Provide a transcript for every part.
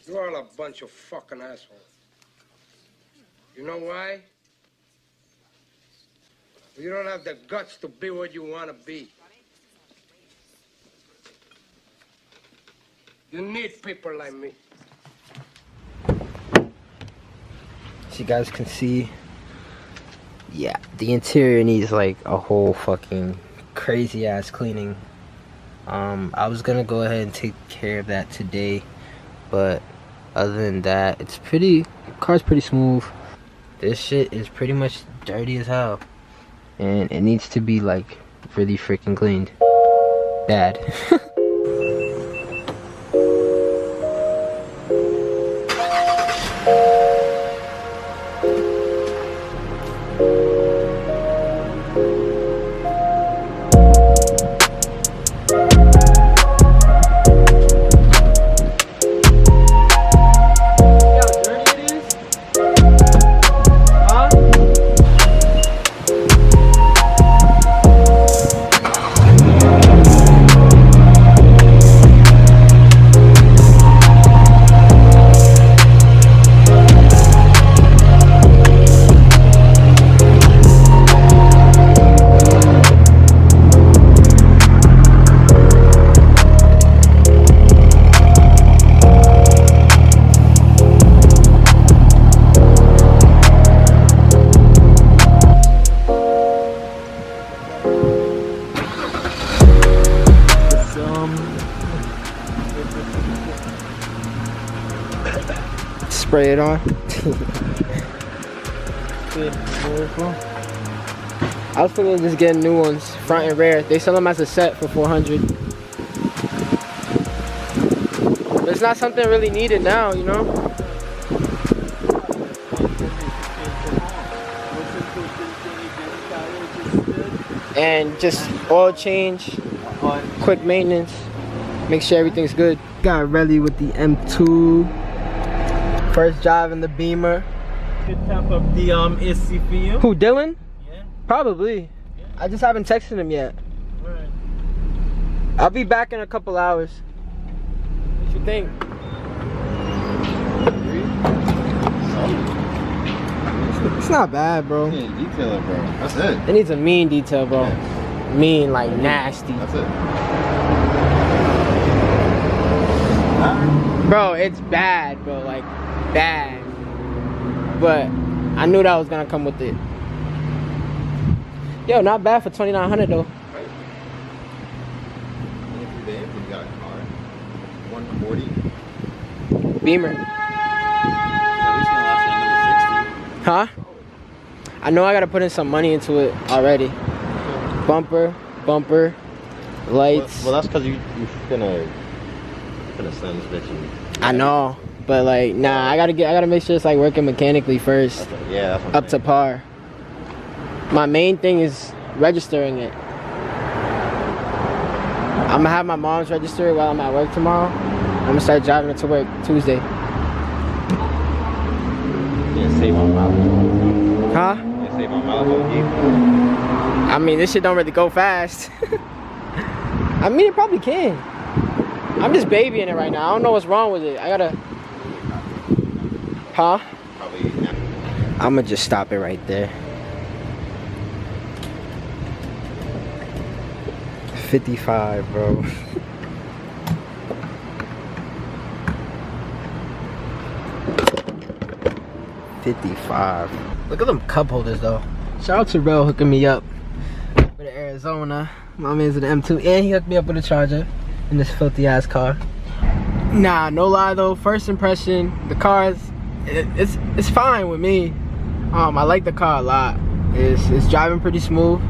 You're all a bunch of fucking assholes. You know why? You don't have the guts to be what you want to be. You need people like me. As you guys can see, yeah, the interior needs like a whole fucking crazy ass cleaning. I was gonna go ahead and take care of that today, but other than that, it's pretty, car's pretty smooth. This shit is pretty much dirty as hell, and it needs to be like really freaking cleaned bad. Spray it on. I was thinking of just getting new ones, front and rear. They sell them as a set for $400. But it's not something really needed now, you know? And just oil change, quick maintenance, make sure everything's good. Got ready with the M2. First drive in the Beamer. Good tap up the AC for you. Who, Dylan? Yeah. Probably. Yeah. I just haven't texted him yet. Alright. I'll be back in a couple hours. What you think? It's not bad, bro. You need detail it, bro. That's it. It needs a mean detail, bro. Yeah. Mean, like nasty. That's it. Bro, it's bad, bro. Like, bad. But I knew that was gonna come with it. Yo, not bad for $2,900 though. Right. And if you got a car, 140. Beamer. At least gonna last you another 60. Huh? I know I gotta put in some money into it already. Bumper, lights. Well, that's because you finna send this bitch in. I know, but like, nah, I gotta make sure it's like working mechanically first. Yeah, that's what up to par. My main thing is registering it. I'm gonna have my mom's register it while I'm at work tomorrow. I'm gonna start driving it to work Tuesday. Yeah, save on mileage. Huh? Yeah, save on mileage on you. I mean, this shit don't really go fast. I mean, it probably can. I'm just babying it right now. I don't know what's wrong with it. I gotta... Huh? Probably. I'm gonna just stop it right there. 55, bro. $55. Look at them cup holders though. Shout out to Rel hooking me up with the Arizona. My man's an M2, and he hooked me up with a charger in this filthy ass car. Nah, no lie though. First impression, the car is it's fine with me. I like the car a lot. It's driving pretty smooth.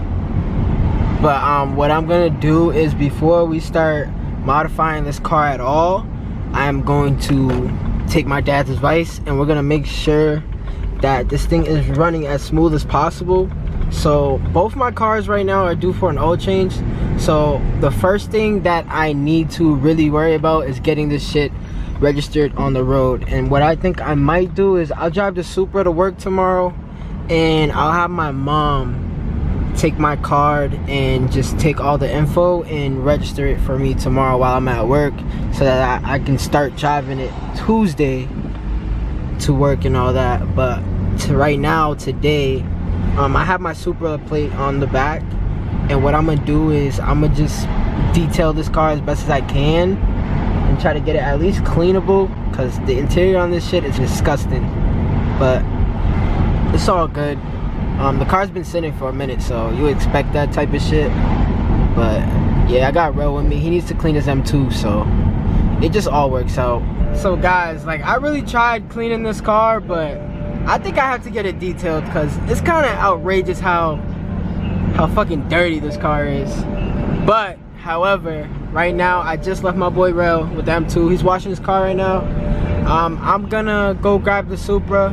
But what I'm gonna do is, before we start modifying this car at all, I'm going to take my dad's advice, and we're gonna make sure that this thing is running as smooth as possible. So both my cars right now are due for an oil change. So the first thing that I need to really worry about is getting this shit registered on the road. And what I think I might do is I'll drive the Supra to work tomorrow, and I'll have my mom take my card and just take all the info and register it for me tomorrow while I'm at work, so that I can start driving it Tuesday to work and all that. But right now, today, I have my Supra plate on the back, and what I'm gonna do is I'm gonna just detail this car as best as I can and try to get it at least cleanable, because the interior on this shit is disgusting. But it's all good. The car's been sitting for a minute, so you expect that type of shit. But yeah, I got Ro with me. He needs to clean his M2, so it just all works out. So guys, like, I really tried cleaning this car, but I think I have to get it detailed, because it's kind of outrageous how fucking dirty this car is. But however, right now I just left my boy Rel with the M2. He's washing his car right now. I'm gonna go grab the Supra,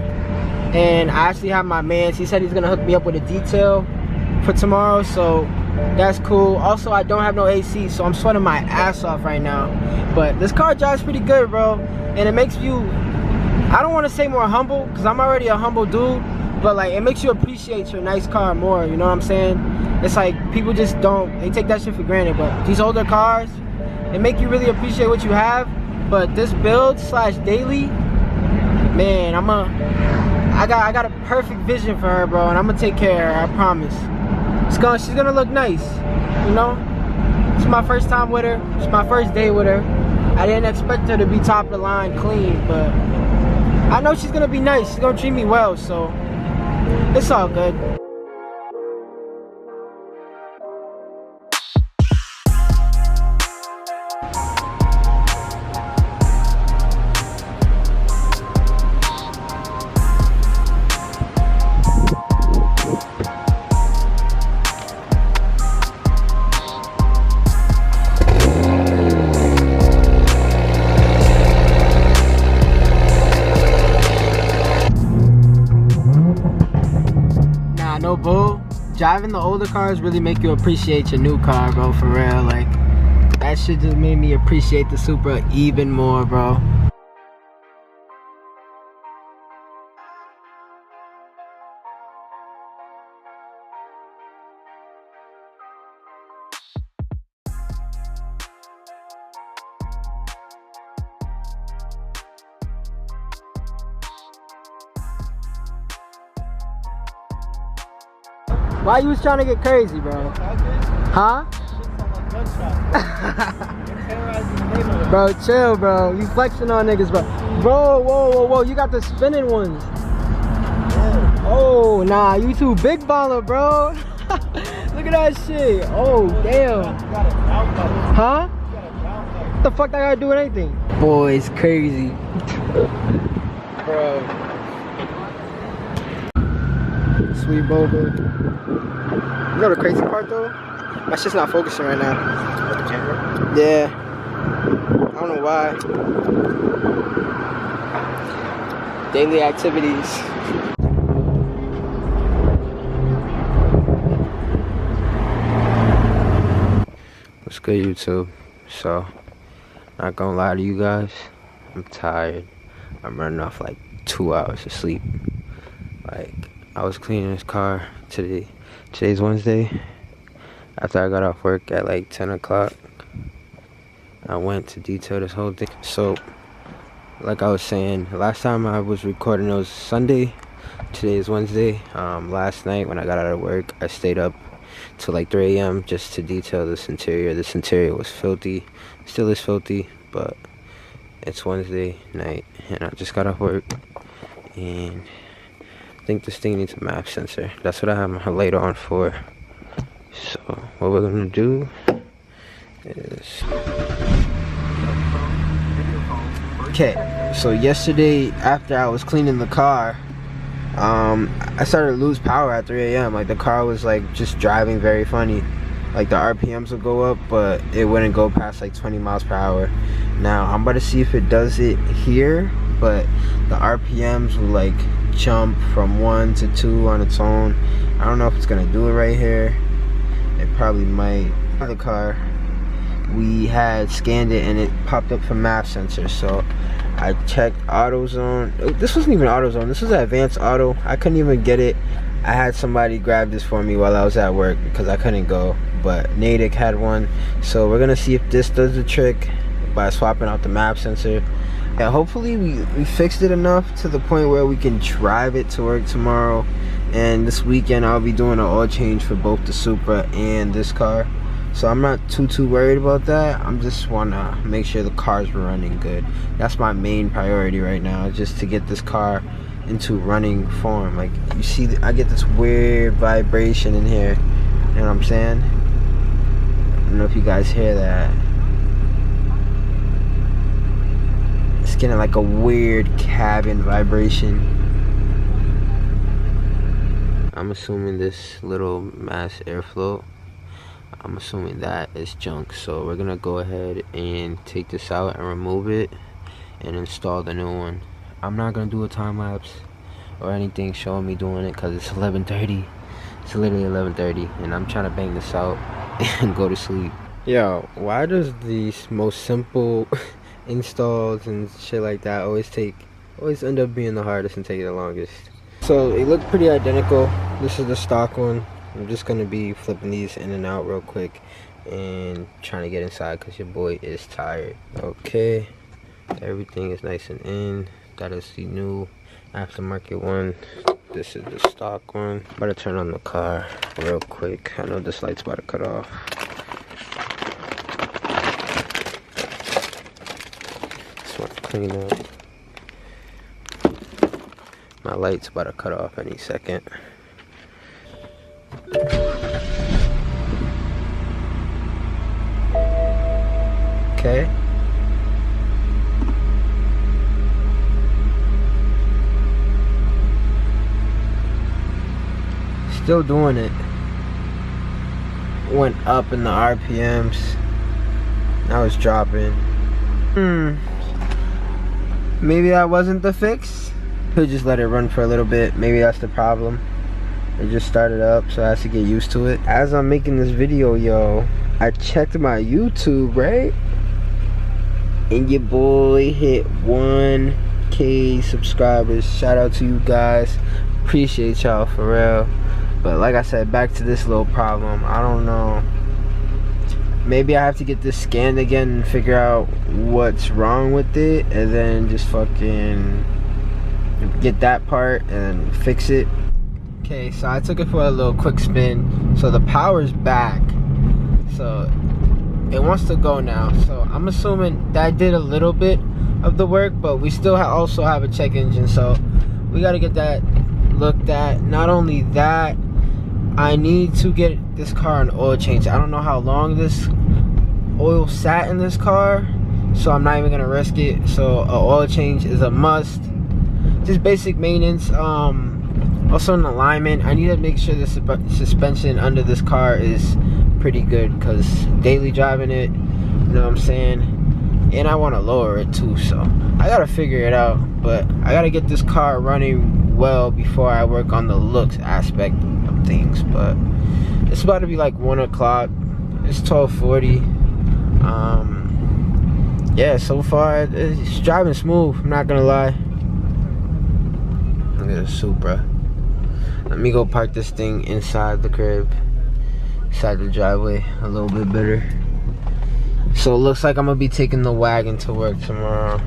and I actually have my man. He said he's gonna hook me up with a detail for tomorrow, so that's cool. Also, I don't have no AC, so I'm sweating my ass off right now. But this car drives pretty good, bro, and it makes you, I don't want to say more humble, because I'm already a humble dude, but like, it makes you appreciate your nice car more, you know what I'm saying? It's like, people just don't, they take that shit for granted. But these older cars, they make you really appreciate what you have. But this build slash daily, man, I got a perfect vision for her, bro, and I'm gonna take care of her, I promise. She's gonna look nice, you know? It's my first time with her. It's my first day with her. I didn't expect her to be top of the line clean, but I know she's gonna be nice. She's gonna treat me well, so it's all good. No bull, driving the older cars really make you appreciate your new car, bro, for real. Like, that shit just made me appreciate the Supra even more, bro. Why you was trying to get crazy, bro? Huh? Bro, chill, bro. You flexing on niggas, bro. Bro, whoa. You got the spinning ones. Oh, nah. You too big baller, bro. Look at that shit. Oh, damn. Huh? What the fuck that gotta do with anything? Boy, it's crazy. Bro. Sweet Boba. You know the crazy part though? My shit's not focusing right now. The camera? Yeah. I don't know why. Daily activities. What's good, YouTube? So, not gonna lie to you guys, I'm tired. I'm running off like 2 hours of sleep. Like, I was cleaning this car today. Today's Wednesday. After I got off work at like 10 o'clock, I went to detail this whole thing. So, like I was saying, last time I was recording, it was Sunday. Today is Wednesday. Last night when I got out of work, I stayed up till like 3 a.m. just to detail this interior. This interior was filthy. Still is filthy, but it's Wednesday night and I just got off work. And I think this thing needs a map sensor. That's what I have my light on for. So what we're gonna do is, okay, so yesterday after I was cleaning the car, I started to lose power at 3 a.m. Like, the car was like just driving very funny. Like, the RPMs would go up, but it wouldn't go past like 20 miles per hour. Now I'm about to see if it does it here, but the RPMs will like jump from 1 to 2 on its own. I don't know if it's gonna do it right here. It probably might. The car, we had scanned it and it popped up for map sensor, so I checked AutoZone. This wasn't even AutoZone, this was advanced auto. I couldn't even get it I had somebody grab this for me while I was at work because I couldn't go, but Natick had one. So we're gonna see if this does the trick by swapping out the map sensor. Yeah, hopefully we fixed it enough to the point where we can drive it to work tomorrow. And this weekend I'll be doing an oil change for both the Supra and this car. So I'm not too worried about that. I'm just wanna make sure the car's running good. That's my main priority right now, just to get this car into running form. Like, you see, I get this weird vibration in here. You know what I'm saying? I don't know if you guys hear that. It's getting like a weird cabin vibration. I'm assuming this little mass airflow, I'm assuming that is junk. So we're gonna go ahead and take this out and remove it and install the new one. I'm not gonna do a time lapse or anything showing me doing it because it's 11:30. It's literally 11:30 and I'm trying to bang this out and go to sleep. Yo, why does these most simple installs and shit like that always end up being the hardest and take the longest? So they look pretty identical. This is the stock one. I'm just gonna be flipping these in and out real quick and trying to get inside because your boy is tired. Okay, everything is nice and in. That is the new aftermarket one. This is the stock one. I'm about to turn on the car real quick. I know this light's about to cut off. Just want to clean up. My light's about to cut off any second. Okay. Still doing it. Went up in the RPMs. Now it's dropping. Maybe that wasn't the fix. Could just let it run for a little bit. Maybe that's the problem. It just started up, so I have to get used to it. As I'm making this video, yo, I checked my YouTube, right? And your boy hit 1K subscribers. Shout out to you guys. Appreciate y'all for real. But like I said, back to this little problem. I don't know. Maybe I have to get this scanned again and figure out what's wrong with it, and then just fucking get that part and fix it. Okay, so I took it for a little quick spin. So the power's back. So it wants to go now. So I'm assuming that did a little bit of the work, but we still also have a check engine. So we got to get that looked at. Not only that, I need to get this car an oil change. I don't know how long this oil sat in this car, so I'm not even gonna risk it. So an oil change is a must. Just basic maintenance. Also an alignment. I need to make sure the suspension under this car is pretty good, because daily driving it, you know what I'm saying, and I want to lower it too. So I gotta figure it out, but I gotta get this car running well before I work on the looks aspect of things. But it's about to be like 1 o'clock. It's 12:40. Yeah, so far it's driving smooth, I'm not gonna lie. Look at the Supra. Let me go park this thing inside the crib, inside the driveway, a little bit better. So it looks like I'm gonna be taking the Wagon to work tomorrow.